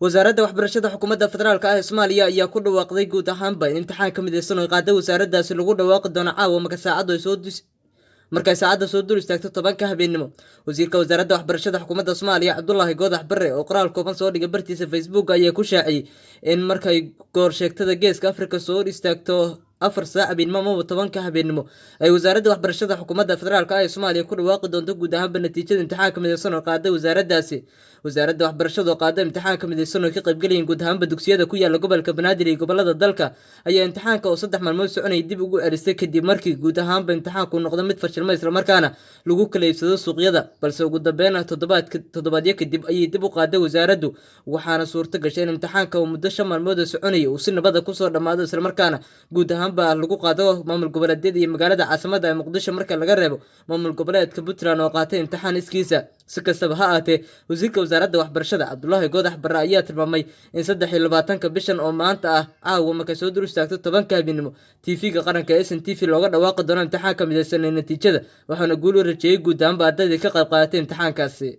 wasaaradda waxbarashada xukuumadda federaalka ah ee Soomaaliya ayaa ku dhawaaqday guud ahaanba in imtixaan ka midaysan oo qaaday wasaaraddaasi lagu dhawaaqi doono caawa markay saacadda soo dul istaagto 10 habeenimo. Wasiirka wasaaradda waxbarashada xukuumadda Soomaaliya Cabdullaahi Goodax Barre oo qoraal kooban soo dhigay bartiisa Facebook ayaa ku shaaciyay in markay goor sheegtada Geeska Afrika soo istaagto 4 saac habeenimo ama 10 habeenimo ay wasaaradda waxbarashada xukuumadda federaalka ah ee Soomaaliya ku dhawaaqi doonto guud ahaanba natiijada imtixaanka midaysan oo qaaday wasaaraddaasi. wasaaradda waxbarashada oo qaaday imtixaanka midaysan oo ka qayb galayeen guud ahaanba dugsiyada ku yaala gobolka Banaadir iyo gobolada dalka ayaa imtixaanka oo 3 maalmood soconayay dib ugu celisay kadib markii guud ahaanba imtixaanku noqdo mid fashilmay isla markaana lagu kala iibsado suuqyada, balse ugu dambeyn toddobaadyo kadib ayay dib u qaaday wasaaraddu, waxaana suurto gashay in imtixaanka uu muddo 5 maalmood soconayay uu si nabad ah ku soo dhamaado isla markaana guud ahaanba lagu qaado maamul goboleedyada iyo magaalada caasimadda ee Muqdisho marka laga reebo maamul goboleedka Puntland oo qaatay imtixaan iskiisa. Si kastaba ha ahaatee, wasiirka wasaaradda waxbarashada Cabdullaahi Goodax Barre ayaa tilmaamay in 23 bishan oo maanta ah caawa markay soo dul istaagto 10 habeenimo TV-ga qaranka ee SNTV looga dhawaaqi doono imtixaanka midaysan ee natiijada, waxaana guul u rajeeyay guud ahaanba ardayda ka qayb qaadatay imtixaankaasi.